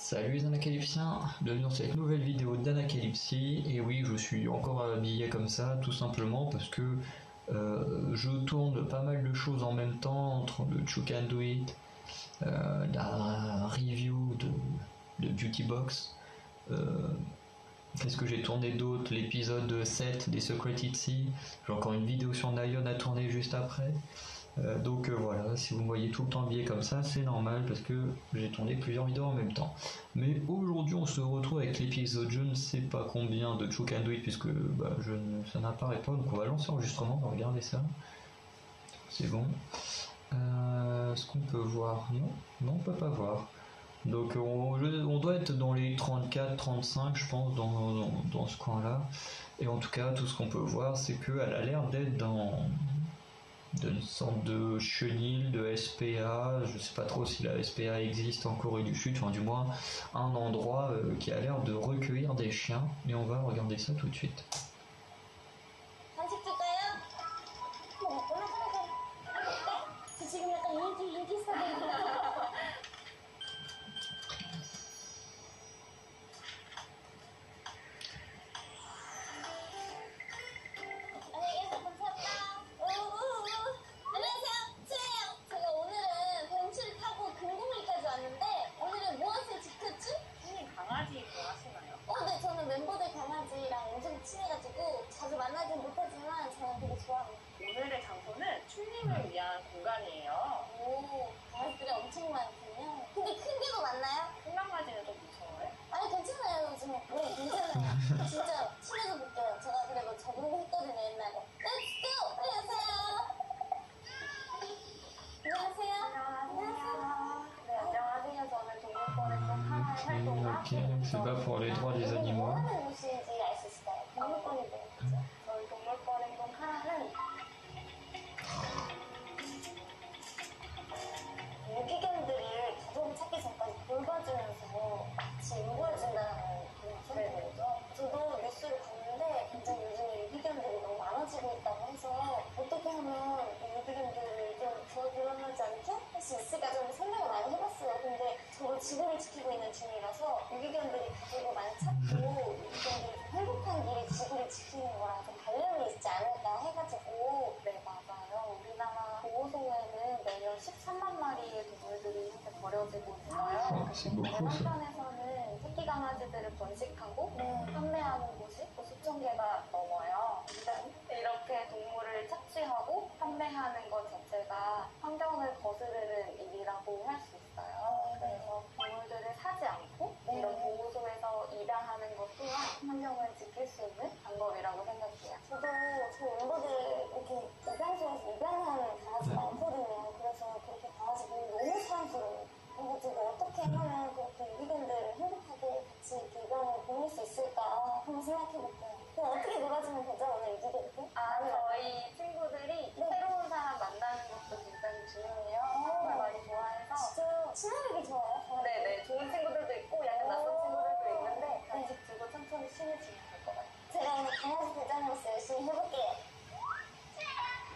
Salut les anacalypsiens, bienvenue dans cette nouvelle vidéo d'Anacalypsie. Et oui, je suis encore habillé comme ça, tout simplement parce que je tourne pas mal de choses en même temps, entre le You Can Do It, la review de Beauty Box, qu'est-ce que j'ai tourné d'autre, l'épisode 7 des Secret Itsy, j'ai encore une vidéo sur Nayeon à tourner juste après. Donc voilà, si vous me voyez tout le temps habillé comme ça, c'est normal parce que j'ai tourné plusieurs vidéos en même temps. Mais aujourd'hui, on se retrouve avec l'épisode je ne sais pas combien de You Can Do It puisque ça n'apparaît pas, donc on va lancer l'enregistrement, on va regarder ça. C'est bon. Est-ce qu'on peut voir? Non, on peut pas voir. Donc on doit être dans les 34-35 je pense dans ce coin-là. Et en tout cas, tout ce qu'on peut voir, c'est qu'elle a l'air d'être d'une sorte de chenille, de SPA, je sais pas trop si la SPA existe en Corée du Sud, enfin du moins un endroit qui a l'air de recueillir des chiens, et on va regarder ça tout de suite. 네, 저는 멤버들 강아지랑 엄청 친해가지고 자주 만나진 못하지만 저는 되게 좋아합니다. 오늘의 장소는 춘님을 위한 공간이에요. 오, 강아지들이 엄청 많군요. 근데 큰 개도 많나요? 큰 강아지는 좀 무서워요? 아니, 괜찮아요, 요즘. 네, 괜찮아요. 진짜 친해져 볼게요. 제가 그래도 적응했거든요, 옛날에. Let's go! 안녕하세요. 안녕하세요. 네, 안녕하세요. 저는 동물권에서 활동을 하고 C'est pas pour les droits des animaux. 뭐 하는 곳인지 알 수 있을까요? 동물권이 뭐였죠? 저희 동물권 행동 하나는 유기견들을 가족 찾기 전까지 돌봐주면서 같이 인도해준다는 그런 소리거든요. 저도 뉴스를 봤는데 굉장히 요즘에 유기견들이 너무 많아지고 있다고 해서 어떻게 하면 유기견들을 좀 도와주지 않게 할 수 있을까 좀 생각을 많이 해봤어요. 근데 저도 지구를 지키고 있는 중이라서 유기견들이 가족을 많이 찾고 유기견들이 좀 행복한 길이 지구를 지키는 거랑 좀 관련이 있지 않을까 해가지고 네, 맞아요. 우리나라 보호소에는 매년 13만 마리의 동물들이 현재 버려지고 있어요. 한편에서는 새끼 강아지들을 번식하고 판매하는 곳이 또 수천 개가 넘어요. 이렇게 동물을 착취하고 판매하는 것 자체가 환경을 거스르는 일이라고 할 수 있어요. 그래서 동물들을 사지 않고 이런 보호소에서 입양하는 것 또한 환경을 지킬 수 있는 방법이라고 생각해요. 저도 저 멤버들 이렇게 입양소에서 입양하는 강아지 많거든요. 그래서 그렇게 강아지 보면 너무 사랑스러워요. 그래가지고 어떻게 하면 그렇게 유기견들을 행복하게 같이 이렇게 입양을 보낼 수 있을까 한번 생각해볼게요. 그럼 어떻게 놀아주면 되죠, 오늘 유기견들? 저희 친구들이 새로운 사람 만나는 것도 굉장히 중요해요. 정말 많이 좋아해서. 진짜 친화력이 좋아요? 네네, 좋은 친구들도 있고 약간 낯선 친구들도 있는데 간식 주고 천천히 친해지면 될 것 같아요. 제가 오늘 강아지 대장으로서 열심히 해볼게요.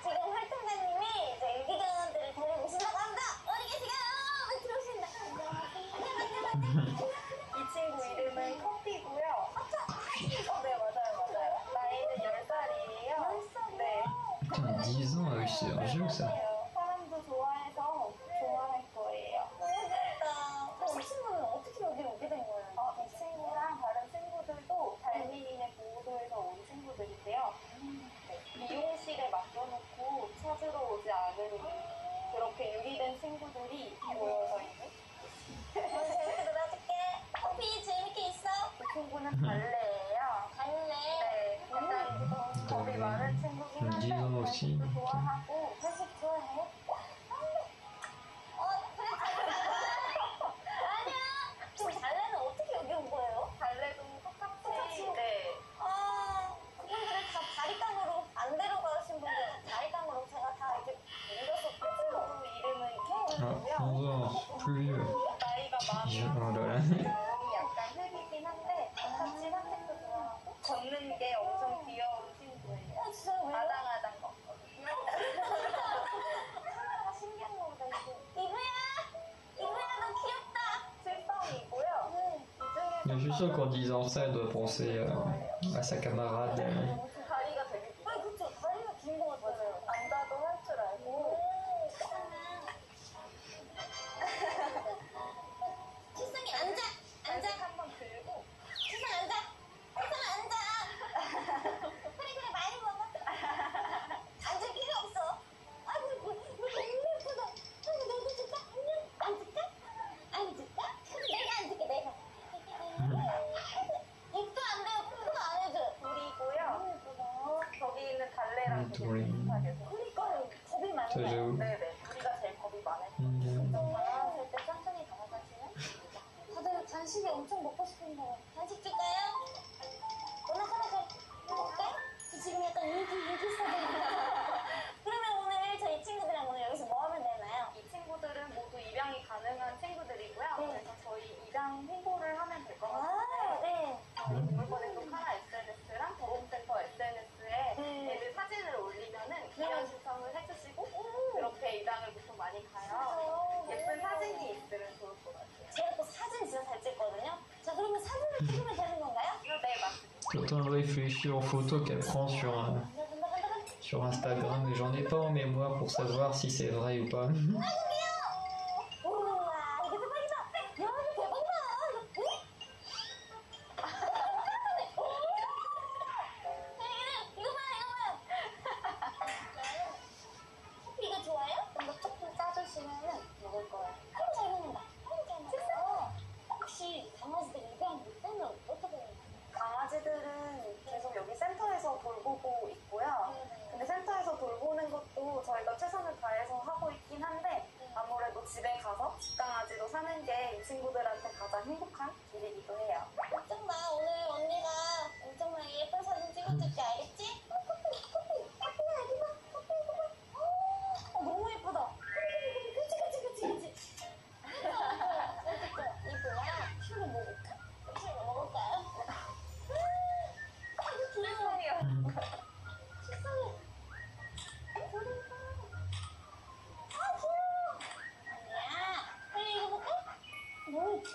지금 활동가님이 이제 유기견들을 데려오신다고 합니다. 어디 계세요? 들어오신다. 이 친구 이름은 커피고요. 네, 맞아요. 나이는 10살이에요. 10살이요? 네. 10 ans, oui, c'est un jeu ça. 사람도 좋아해서 좋아할 거예요. 너무 좋다. 이 친구는 어떻게 여기 오게 된 거예요? 이 친구랑 다른 친구들도 달미인의 보호소에서 온 친구들인데요. 미용실에 맡겨놓고 찾으러 오지 않으니 그렇게 유기된 친구들이 모여서 있는. 오늘 재밌게 놀아줄게. 커피 재밌게 있어? 이 친구는 발레예요. 갈래? 네, 약간 겁이 많은 친구긴 한데 이거 혹시 간식도 좋아하고. 간식 좋아해? 그래. 아니야. 지금 갈래는 어떻게 여기 온 거예요? 발레도 똑같이. 네. 그분들을 다 바리깡으로 안 데려가신 분들 바리깡으로 제가 다 이렇게 옮겨서 친구 이름은 Ah, 케이고요. plus vieux. 나이가 Oh là là. 많이 약간 흑이긴 한데 같이 산책도 좋아하고 걷는 게 엄청 귀여운 친구예요. 진짜 왜요? 아당아당 걷거든요. 신기한 거보다 이거. 이브야 너 귀엽다. 실성이고요. Mais je suis sûr qu'en disant ça, elle doit penser à sa camarade. 다리가 되게 아, 그쵸. 다리가 긴 것 같아요. 앉아도 할 줄 알고. 세상에 앉아! 앉아! 한번 들고. 세상 앉아! 세상 앉아! 그래, 많이 먹어. 앉을 필요 없어. 아이고, 너무 예쁘다. 아이고, 너도 줄까? 앉을까? 앉을까? 내가 앉을게, 내가. 입도 안 돼요. 푸도 안 해줘. 둘이고요. 예쁘다. 저기 있는 달래랑 되게 둘이. 비슷하게 생겼어요. 그러니까요. 겁이 많네. 저도 네네. 우리가 제일 겁이 많아요. 나왔을 때 천천히 다가가시면 다들 간식이 엄청 먹고 싶은데 간식 줄까요? 하나 먹을까요? 저 지금 약간 인기 스타들인데 그러면 오늘 저희 친구들이랑 오늘 여기서 뭐 하면 되나요? 이 친구들은 모두 입양이 가능한 친구들이고요. 네. 그래서 저희 입양 홍보를 하면 될 것 아, 같은데 네. 저희 동물권에서 카라 SNS랑 보험센터 SNS에 네. 애들 사진을 올리면은 입양 신청을 해주시고 그렇게 입양을 보통 많이 가요. 예쁜 사진이 있으면 좋을 것 같아요. 제가 또 사진 진짜 잘 찍거든요. 자, 그러면 사진을 찍으면 되는 건가요? 네, 맞습니다. Je suis en train de réfléchir aux photos qu'elle prend 간다. sur Instagram, mais j'en ai pas en mémoire pour savoir si c'est vrai ou pas. 우와, 이거 대박이다. 야, 이거 대박이다. 이거 봐요. 이거 좋아요? 이거 조금 짜주시면은 먹을 거예요. 아이고, 잘 먹는다. 아이고, 잘 먹어. 혹시 강아지들 입양 못 되면 어떻게 해요? 강아지들은 계속 여기 센터에서 돌보고 있고요. 근데 센터에서 돌보는 것도 저희가 최선을 다해서 하고 있긴 한데 아무래도 집에 가서 집강아지로 사는 게 이 친구들한테 가장 행복한 길이기도 해요. 걱정 마. 오늘 언니가 엄청나게 예쁜 사진 찍어줄게. 알겠지? 커피야, 여기 봐. 커피 이거 봐. 너무 예쁘다. 그치. 이쁘야. 슈를 먹을까? 슈를 먹을까요? 아이고, 귀여워. 식성이. 아, 귀여워. 아니야. 빨리 이거 볼까? 너무 예뻐.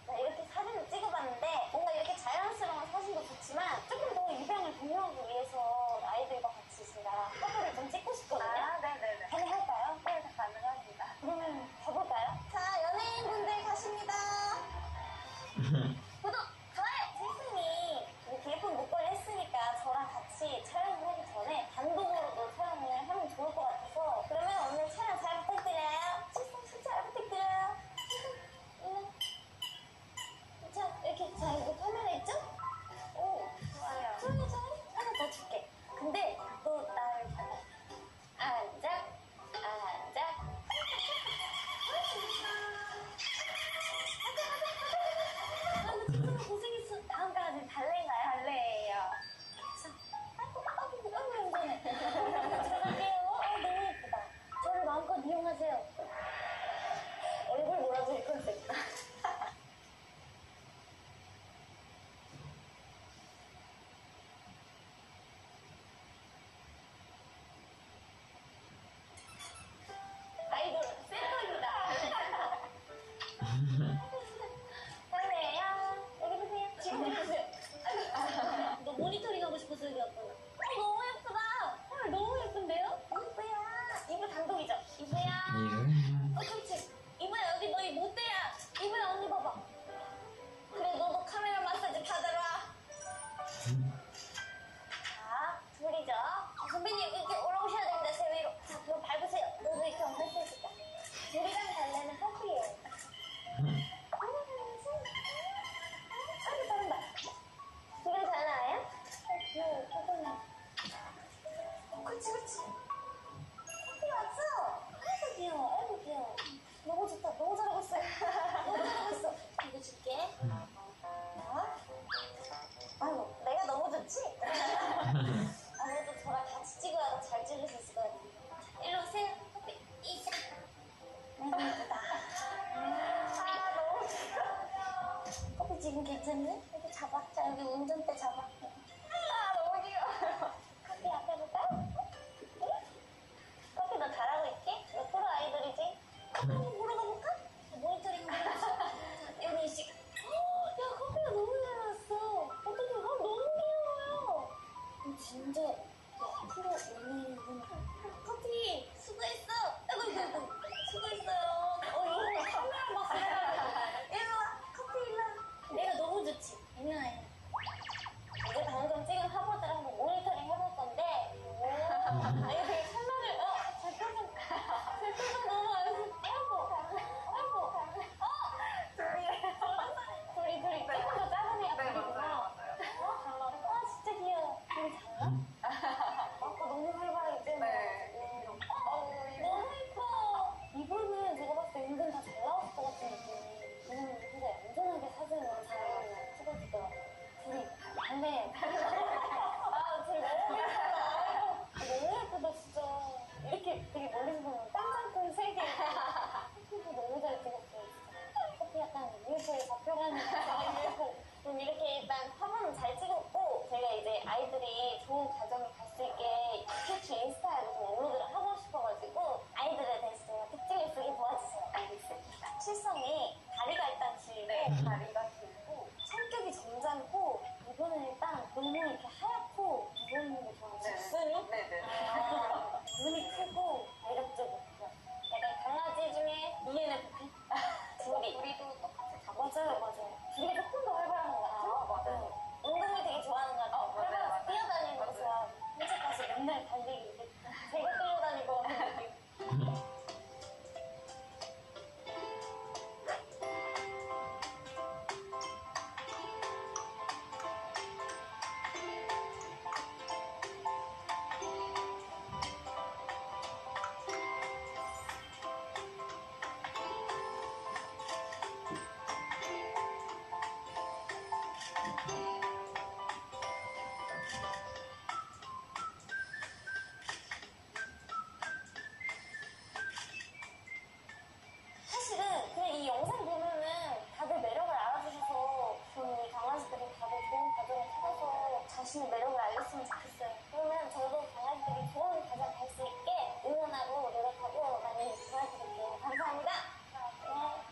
나 이렇게 사진을 찍어봤는데 뭔가 이렇게 자연스러운 사진도 좋지만 조금 더 입양을 독려하기 위해서 아이들과 같이 제가 사진을 좀 찍고 싶거든요. 네네네. 가능할까요? 네, 가능합니다. 그러면 가볼까요? 자, 연예인분들 가십니다. 구독, 좋아요! 세상이 이렇게 예쁜 목걸이 했으니까 저랑 같이 촬영을 하기 전에 단독으로도 촬영을 하면 좋을 것 같아서 그러면 오늘 촬영 잘 부탁드려요. 세상 잘 부탁드려요. 자, 이렇게 자, 이거 카메라 있죠? 오, 좋아요. 좋아요. 하나 더 줄게. 근데 너 나를 봐봐. 앉아. 고생했어. 다음 강아지는 달래인가요? 달래예요. 아이고, 운전해. 들어갈게요. 너무 예쁘다. 저를 마음껏 이용하세요. 얼굴 몰아주기 컨셉. 아이돌 센터입니다. 달래요. 여기 보세요. 지금 보세요. 너 모니터링 하고 싶어서 여기 왔구나. 너무 예쁘다. 헐, 너무 예쁜데요? 이쁘야. 이브 단독이죠? 이브야. 그렇지. 이브야, 여기 너희 모대야. 이브야, 언니 봐봐. 그래, 너도 카메라 마사지 받으러 와. 자, 둘이죠. 선배님, 이렇게 올라오셔야 됩니다, 제 위로. 자, 그럼 밟으세요. 너도 이렇게 엉덩이 펴줄까? 둘이랑 달래는 커플이에요. 아이고, 잘한다. 지금 잘 나와요? 귀여워, 조금만. 그치. 커피 왔어? 아이고, 귀여워. 너무 좋다. 너무 잘하고 있어. 이거 줄게. 자. 아이고, 내가 너무 좋지? 아무래도 저랑 같이 찍어야 더 잘 찍을 수 있을 것 같아요. 일로 오세요. 커피. 이샤. 너무 예쁘다. 너무 좋다. 커피 지금 괜찮니? 여기 잡아. 자, 여기 운전대 잡아. 너무 귀여워. 커피 앞에 볼까요? 언제 프로 연예인분 커피 수고했어. 아이고 수고했어요. 이거 카메라 봤어. 일로 와. 커피 일로 와. 내가 너무 좋지. 유명해. 이제 방금 찍은 화보들 한번 모니터링 해볼 건데. 이거 되게 설명을 제 표정 너무 둘이 조금 더 작은 애가 둘이구나. 진짜 귀여워. 둘이 달라? 아까 너무 활발했지? 너무 예뻐. 이분은 제가 봤을 때 은근 다 잘 나왔을 것 같은 느낌이. 왜냐면 진짜 얌전하게 사진을 잘 찍어주더라고요. 둘이 달래. 둘이 너무 예쁘다 진짜. 이렇게 되게 멀리서 보면 땀장군 세계. 커피도 너무 잘 찍었어요 진짜. 커피 약간 밀도에 잡혀가는 그럼 이렇게 일단 화보는 잘 찍었고 제가 이제 아이들이 좋은 과정을 갈 수 있게 큐츠 인스타에도 좀 업로드를 하고 싶어가지고 아이들에 대해서 제가 특징을 쓰게 도와주세요. 알겠습니다. 실성이 다리가 일단 길고 다리가 길고 성격이 점잖고 이분은 일단 너무 이렇게 하얗고 무거운 게 좋아요. 적순이? 네네. 눈이 크고 매력적이고 약간 강아지 중에 ENFP? 둘이도 똑같이 맞아요. 둘이 조금 더 활발한 것 같아요. 맞아요. 운동을 되게 좋아하는 것 같아요. 활발해서 뛰어다니는 거 좋아하고 산책 가서 맨날 달리기 제가 끌려다니고 하는 느낌. 사실은 그냥 이 영상 보면은 다들 매력을 알아주셔서 이 강아지들이 다들 좋은 과정을 찾아서 자신의 매력을 알렸으면 좋겠어요. 그러면 저도 강아지들이 좋은 과정 갈 수 있게 응원하고 노력하고 많이 도와드릴게요. 감사합니다.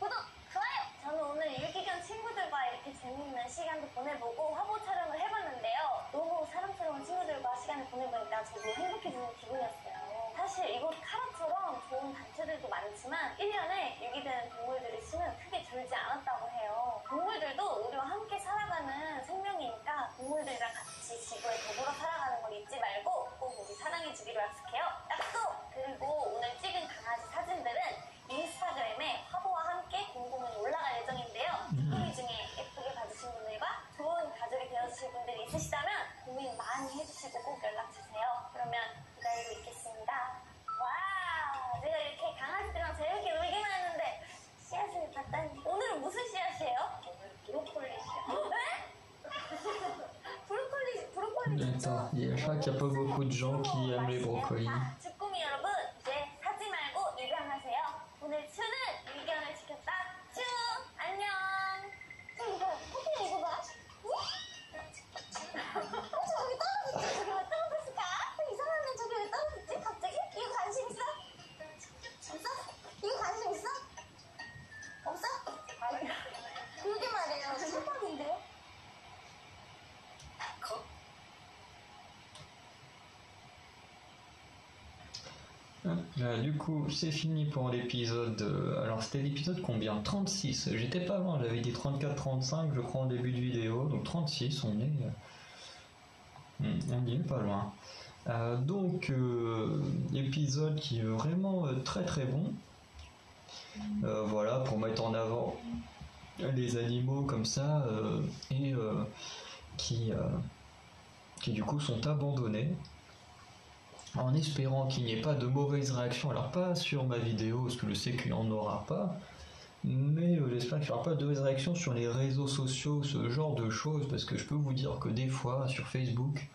구독, 좋아요! 저는 오늘 유기견 친구들과 이렇게 재미있는 시간도 보내보고 화보 촬영을 해봤는데요. 너무 사랑스러운 친구들과 시간을 보내보니까 저도 행복해지는 기분이었어요. 사실 이곳 카라처럼 좋은 단체들도 많지만 1년에 유기되는 동물들의 수는 크게 줄지 않았다고 해요. 동물들도 우리와 함께 살아가는 생명이니까 동물들이랑 같이 지구에 더불어 살아가는 걸 잊지 말고 꼭 우리 사랑해주기로 약속해요. 약속! 그리고 오늘 찍은 강아지 사진들은 인스타그램에 화보와 함께 공공연히 올라갈 예정인데요. 스토리 중에 예쁘게 봐주신 분들과 좋은 가족이 되어주실 분들이 있으시다면 고민 많이 해주시고 꼭 연락주세요. 그러면 기다리고 있겠습니다. 와우! 제가 이렇게 강아지들이랑 재밌게 놀기만 했는데 씨앗을 봤다니. 오늘은 무슨 씨앗이에요? 오늘 브로콜리 씨앗. 네? 브로콜리 Attends, je crois qu'il n'y a pas beaucoup de gens qui aiment les brocolis. 주꾸미 여러분, 이제 사지 말고 입양하세요. 오늘 츄는 유기견을 지켰다. 츄! 안녕! 이거, 커피 이거 봐. 저기 떨어졌지? 저기 왜 떨어졌을까? 이상하네. 저기 왜 떨어졌지? 갑자기? 이거 관심 있어? 없어? 이거 관심 있어? 없어? 그게 말이에요. 수박인데요? Du coup, c'est fini pour l'épisode. Alors, c'était l'épisode combien? 36. J'étais pas loin, j'avais dit 34-35, je crois, en début de vidéo. Donc 36, on y est pas loin. Donc, épisode qui est vraiment très très bon. Voilà, pour mettre en avant les animaux comme ça et qui du coup sont abandonnés. En espérant qu'il n'y ait pas de mauvaises réactions, alors pas sur ma vidéo, parce que je sais qu'il n'y en aura pas, mais j'espère qu'il n'y aura pas de mauvaises réactions sur les réseaux sociaux, ce genre de choses, parce que je peux vous dire que des fois, sur Facebook,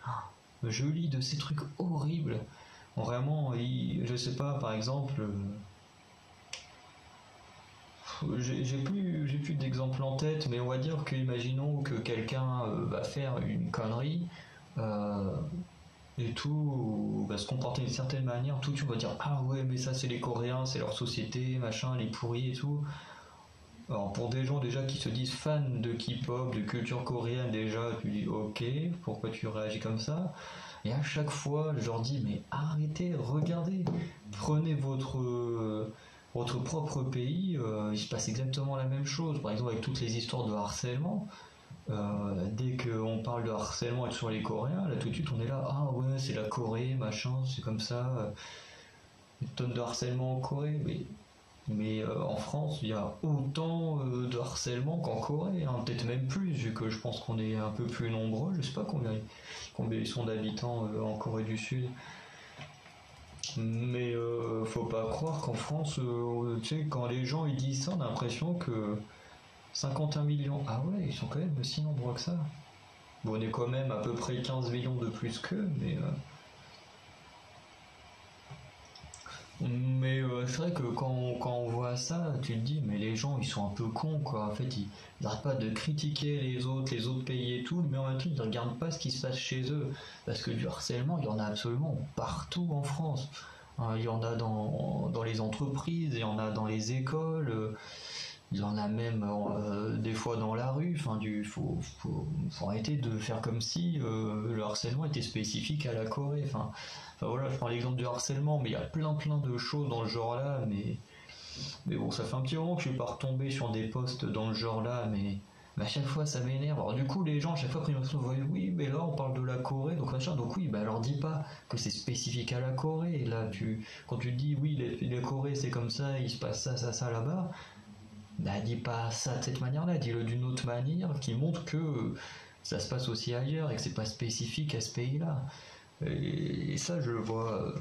je lis de ces trucs horribles. Vraiment, je sais pas, par exemple, j'ai plus d'exemples en tête, mais on va dire que, imaginons que quelqu'un va faire une connerie, et tout va se comporter d'une certaine manière, tout le monde va dire ah ouais mais ça c'est les Coréens, c'est leur société, machin, les pourris et tout. Alors pour des gens déjà qui se disent fans de K-pop, de culture coréenne déjà, tu dis ok, pourquoi tu réagis comme ça? Et à chaque fois, je leur dis, mais arrêtez, regardez, prenez votre propre pays, il se passe exactement la même chose. Par exemple, avec toutes les histoires de harcèlement, dès qu'on parle de harcèlement sur les Coréens, là tout de suite on est là, ah ouais, c'est la Corée, machin, c'est comme ça, une tonne de harcèlement en Corée, mais en France, il y a autant de harcèlement qu'en Corée, hein, peut-être même plus, vu que je pense qu'on est un peu plus nombreux, je sais pas combien ils sont d'habitants en Corée du Sud. Mais faut pas croire qu'en France, tu sais, quand les gens ils disent ça, on a l'impression que 51 millions, ah ouais, ils sont quand même aussi nombreux que ça. Bon, on est quand même à peu près 15 millions de plus qu'eux, mais c'est vrai que quand on voit ça, tu te dis, mais les gens ils sont un peu cons quoi. En fait, ils n'arrêtent pas de critiquer les autres pays et tout, mais en même temps ils ne regardent pas ce qui se passe chez eux. Parce que du harcèlement, il y en a absolument partout en France. Il y en a dans les entreprises, il y en a dans les écoles, il y en a même des fois dans la rue. Enfin, faut arrêter de faire comme si le harcèlement était spécifique à la Corée. Enfin voilà, je prends l'exemple du harcèlement, mais il y a plein de choses dans le genre là, mais bon, ça fait un petit moment que je suis pas retombé sur des posts dans le genre là, mais à chaque fois ça m'énerve. Alors du coup, les gens, à chaque fois, après, ils me disent, oui, mais là on parle de la Corée, donc machin, donc oui, bah alors dis pas que c'est spécifique à la Corée. Et là, quand tu dis, oui, la Corée c'est comme ça, il se passe ça là-bas, bah dis pas ça de cette manière-là, dis-le d'une autre manière qui montre que ça se passe aussi ailleurs et que c'est pas spécifique à ce pays-là. Et ça, je le vois.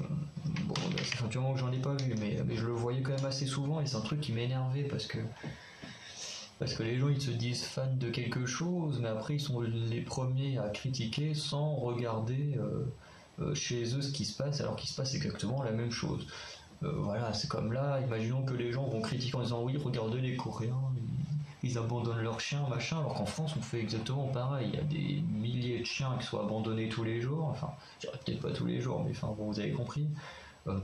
Bon, ça fait un petit moment que j'en ai pas vu, mais je le voyais quand même assez souvent et c'est un truc qui m'énervait parce que les gens ils se disent fans de quelque chose, mais après ils sont les premiers à critiquer sans regarder chez eux ce qui se passe alors qu'il se passe exactement la même chose. Voilà, c'est comme là, imaginons que les gens vont critiquer en disant oui, regardez les Coréens, ils abandonnent leurs chiens, machin, alors qu'en France on fait exactement pareil. Il y a des milliers de chiens qui sont abandonnés tous les jours, enfin, je dirais peut-être pas tous les jours, mais enfin, bon, vous avez compris.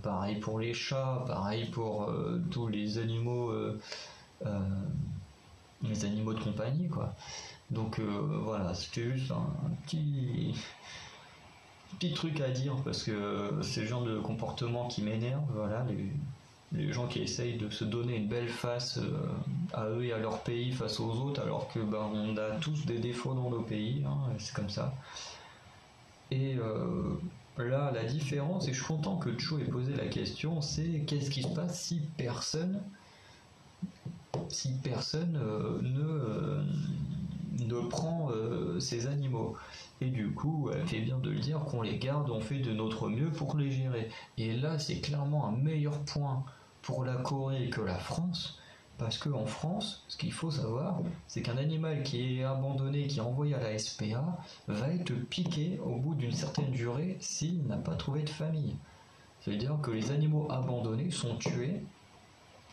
Pareil pour les chats, pareil pour tous les animaux de compagnie, quoi. Donc voilà, c'était juste un petit truc à dire parce que c'est le genre de comportement qui m'énerve, voilà, les gens qui essayent de se donner une belle face à eux et à leur pays face aux autres alors que on a tous des défauts dans nos pays, hein, c'est comme ça. Et là la différence, et je suis content que Cho ait posé la question, c'est qu'est-ce qui se passe si personne ne prend ces animaux. Et du coup, elle fait bien de le dire qu'on les garde, on fait de notre mieux pour les gérer. Et là, c'est clairement un meilleur point pour la Corée que la France, parce qu'en France, ce qu'il faut savoir, c'est qu'un animal qui est abandonné, qui est envoyé à la SPA, va être piqué au bout d'une certaine durée s'il n'a pas trouvé de famille. C'est-à-dire que les animaux abandonnés sont tués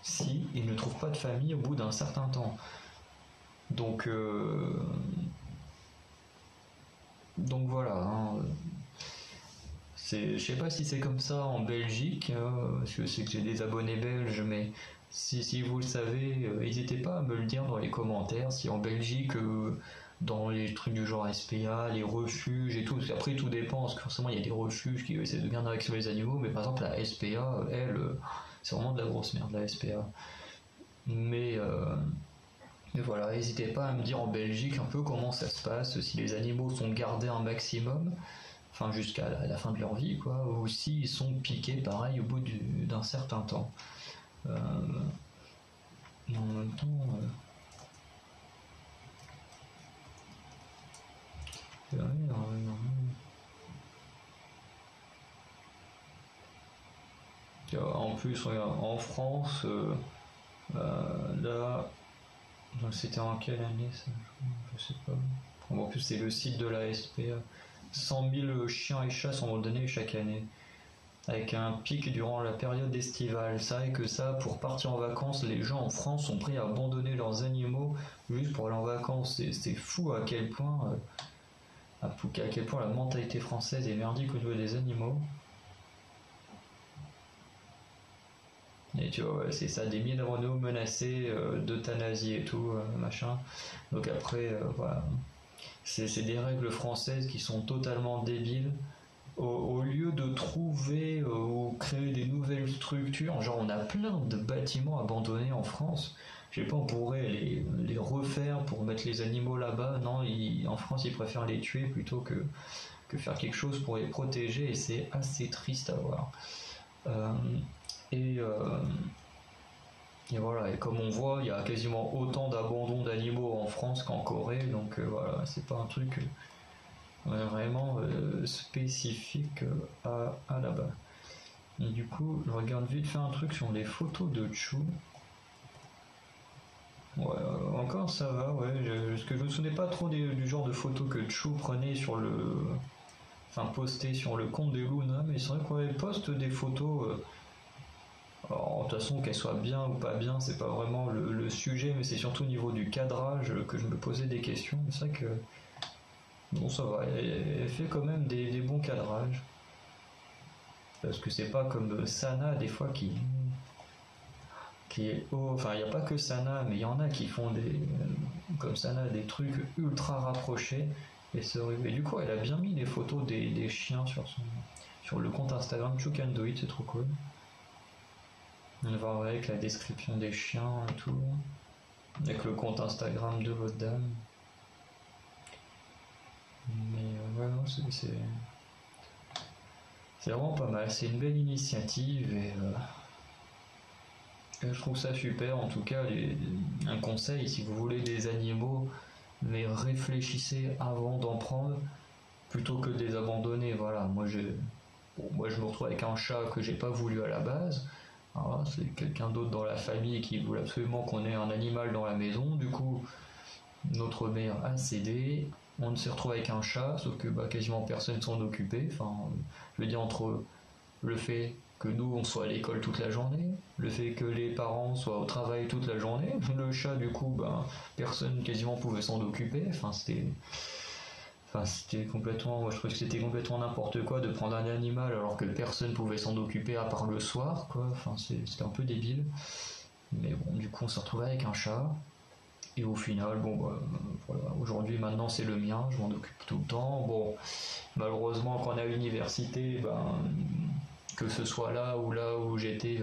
s'ils ne trouvent pas de famille au bout d'un certain temps. Donc voilà, hein. Je sais pas si c'est comme ça en Belgique, parce que je sais que j'ai des abonnés belges, mais si vous le savez, n'hésitez pas à me le dire dans les commentaires, si en Belgique, dans les trucs du genre SPA, les refuges et tout, parce qu'après tout dépend, parce que forcément il y a des refuges qui essaient de bien réactiver les animaux, mais par exemple la SPA, elle, c'est vraiment de la grosse merde, la SPA. Mais voilà, n'hésitez pas à me dire en Belgique un peu comment ça se passe, si les animaux sont gardés un maximum, enfin jusqu'à la fin de leur vie, quoi, ou s'ils sont piqués pareil au bout d'un certain temps. En même temps, en plus, en France, là, c'était en quelle année ça? Je sais pas. En plus, c'est le site de la SPA. 100 000 chiens et chats sont abandonnés chaque année, avec un pic durant la période estivale. C'est vrai que ça, pour partir en vacances, les gens en France sont prêts à abandonner leurs animaux juste pour aller en vacances. C'est fou à quel point la mentalité française est merdique au niveau des animaux. Et tu vois, ouais, c'est ça, des milliers d'animaux menacés d'euthanasie et tout, machin. Donc après, voilà. C'est des règles françaises qui sont totalement débiles au lieu de trouver ou créer des nouvelles structures, genre on a plein de bâtiments abandonnés en France. Je sais pas, on pourrait les refaire pour mettre les animaux là-bas. Non, en France, ils préfèrent les tuer plutôt que faire quelque chose pour les protéger, et c'est assez triste à voir. Et voilà, et comme on voit, il y a quasiment autant d'abandons d'animaux en France qu'en Corée, donc voilà, c'est pas un truc vraiment spécifique à là-bas. Et du coup, je regarde vite fait un truc sur les photos de Chou. Ouais, encore ça va, ouais. Parce que je me souvenais pas trop du genre de photos que Chou prenait postait sur le compte des Luna, mais c'est vrai qu'on poste des photos. Alors, de toute façon, qu'elles soient bien ou pas bien, c'est pas vraiment le sujet, mais c'est surtout au niveau du cadrage que je me posais des questions. C'est vrai que bon, ça va, elle fait quand même des bons cadrages. Parce que c'est pas comme Sana, des fois, qui est haut. Enfin, il n'y a pas que Sana, mais il y en a qui font comme Sana, des trucs ultra rapprochés. Et du coup, elle a bien mis les photos des chiens sur le compte Instagram Chukandoid, c'est trop cool. On va voir avec la description des chiens et tout. Avec le compte Instagram de votre dame. Mais ouais, non, c'est vraiment pas mal. C'est une belle initiative et je trouve ça super. En tout cas, un conseil, si vous voulez des animaux, mais réfléchissez avant d'en prendre plutôt que de les abandonner. Voilà, moi je me retrouve avec un chat que j'ai pas voulu à la base. Alors, c'est quelqu'un d'autre dans la famille qui voulait absolument qu'on ait un animal dans la maison. Du coup, notre mère a cédé. On s'est retrouvé avec un chat, sauf que quasiment personne s'en occupait. Enfin, je veux dire, entre le fait que nous on soit à l'école toute la journée, le fait que les parents soient au travail toute la journée, le chat du coup personne quasiment pouvait s'en occuper. C'était complètement, moi je trouve que c'était complètement n'importe quoi de prendre un animal alors que personne pouvait s'en occuper à part le soir, quoi. Enfin, c'était un peu débile. Mais bon, du coup on s'est retrouvé avec un chat. Et au final, voilà, aujourd'hui maintenant c'est le mien, je m'en occupe tout le temps. Bon, malheureusement quand on est à l'université, que ce soit là où j'étais,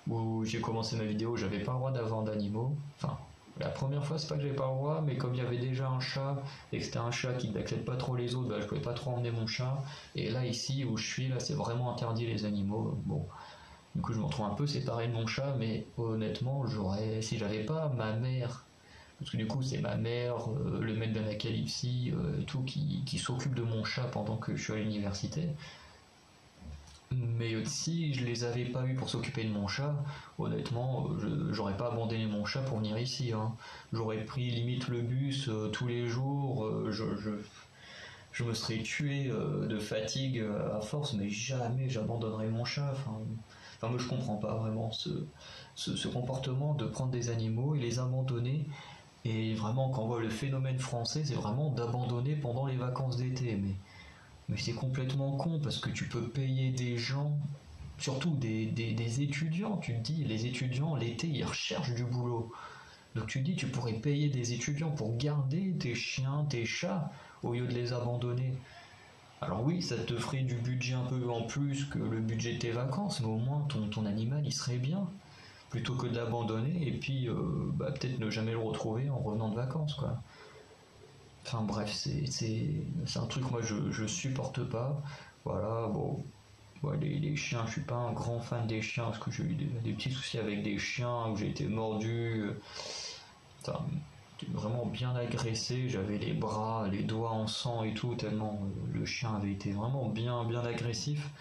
où j'ai commencé ma vidéo, j'avais pas le droit d'avoir d'animaux. Enfin, la première fois c'est pas que j'avais pas le droit, mais comme il y avait déjà un chat et que c'était un chat qui n'accepte pas trop les autres, je pouvais pas trop emmener mon chat. Et là ici où je suis, là c'est vraiment interdit les animaux. Bon. Du coup je me retrouve un peu séparé de mon chat, mais honnêtement si j'avais pas ma mère, parce que du coup c'est ma mère, le maître d'Anacalypsie et tout qui s'occupe de mon chat pendant que je suis à l'université. Mais si je les avais pas eu pour s'occuper de mon chat, honnêtement, j'aurais pas abandonné mon chat pour venir ici. Hein. J'aurais pris limite le bus tous les jours, je me serais tué de fatigue à force, mais jamais j'abandonnerais mon chat. Enfin, moi je comprends pas vraiment ce comportement de prendre des animaux et les abandonner. Et vraiment, quand on voit le phénomène français, c'est vraiment d'abandonner pendant les vacances d'été. Mais c'est complètement con parce que tu peux payer des gens, surtout des étudiants. Tu te dis, les étudiants, l'été, ils recherchent du boulot. Donc tu te dis, tu pourrais payer des étudiants pour garder tes chiens, tes chats, au lieu de les abandonner. Alors oui, ça te ferait du budget un peu en plus que le budget de tes vacances, mais au moins ton animal, il serait bien. Plutôt que de l'abandonner et puis peut-être ne jamais le retrouver en revenant de vacances, quoi. Enfin bref, c'est un truc moi je supporte pas. Voilà, bon, les chiens, je suis pas un grand fan des chiens parce que j'ai eu des petits soucis avec des chiens où j'ai été mordu. J'étais vraiment bien agressé, j'avais les bras, les doigts en sang et tout, tellement le chien avait été vraiment bien agressif.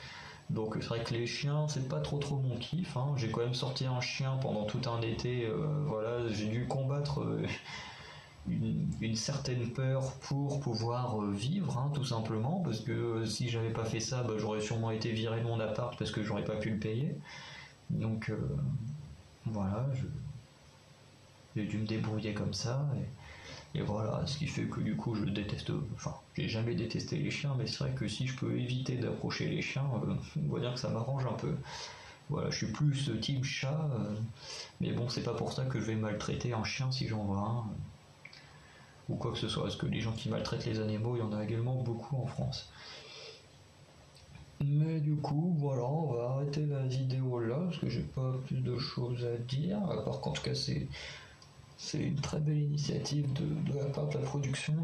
Donc c'est vrai que les chiens, c'est pas trop mon kiff. Hein. J'ai quand même sorti un chien pendant tout un été. Voilà, j'ai dû combattre une certaine peur pour pouvoir vivre, hein, tout simplement. Parce que si j'avais pas fait ça, j'aurais sûrement été viré de mon appart parce que j'aurais pas pu le payer. Donc voilà, j'ai dû me débrouiller comme ça. Et voilà, ce qui fait que du coup je déteste, enfin j'ai jamais détesté les chiens, mais c'est vrai que si je peux éviter d'approcher les chiens, on va dire que ça m'arrange un peu. Voilà, je suis plus team chat, mais bon c'est pas pour ça que je vais maltraiter un chien si j'en vois un, ou quoi que ce soit, parce que les gens qui maltraitent les animaux, il y en a également beaucoup en France. Mais du coup, voilà, on va arrêter la vidéo là, parce que j'ai pas plus de choses à dire, à part qu'en tout cas c'est une très belle initiative de la part de la production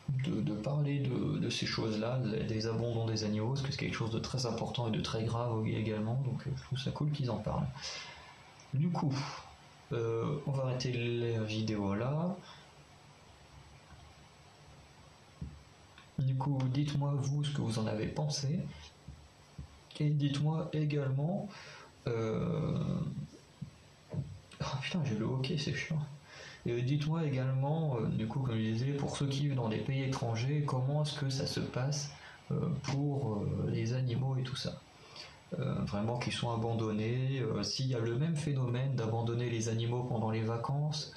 de parler de ces choses-là, des abandons des animaux, parce que c'est quelque chose de très important et de très grave également, donc je trouve ça cool qu'ils en parlent. Du coup, on va arrêter la vidéo là. Du coup, dites-moi vous ce que vous en avez pensé. Et dites-moi également... Oh putain, j'ai le hockey, c'est chiant. Dites-moi également, du coup, comme je disais, pour ceux qui vivent dans des pays étrangers, comment est-ce que ça se passe pour les animaux et tout ça. Vraiment qu'ils sont abandonnés, s'il y a le même phénomène d'abandonner les animaux pendant les vacances.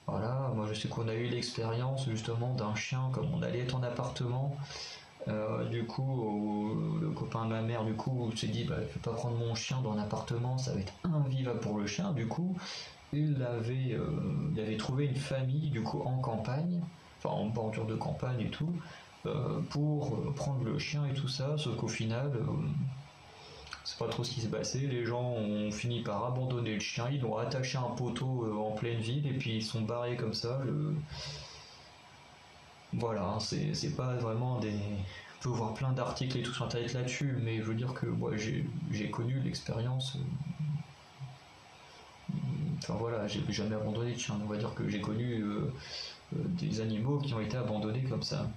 Voilà, moi je sais qu'on a eu l'expérience justement d'un chien, comme on allait être en appartement. Du coup, le copain de ma mère, du coup, s'est dit, bah, je vais pas prendre mon chien dans l'appartement, ça va être invivable pour le chien. Du coup, il avait trouvé une famille, du coup, en campagne, enfin en bordure de campagne et tout, pour prendre le chien et tout ça. Sauf qu'au final, c'est pas trop ce qui s'est passé. Les gens ont fini par abandonner le chien, ils l'ont attaché à un poteau en pleine ville et puis ils sont barrés comme ça. Voilà, c'est pas vraiment des... On peut voir plein d'articles et tout sur internet là-dessus, mais je veux dire que moi j'ai connu l'expérience. Enfin voilà, j'ai jamais abandonné de chien. On va dire que j'ai connu des animaux qui ont été abandonnés comme ça.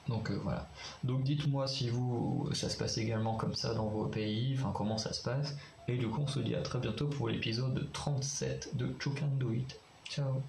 Donc voilà. Donc dites-moi si vous, ça se passe également comme ça dans vos pays, enfin comment ça se passe. Et du coup on se dit à très bientôt pour l'épisode 37 de You Can Do It. Ciao.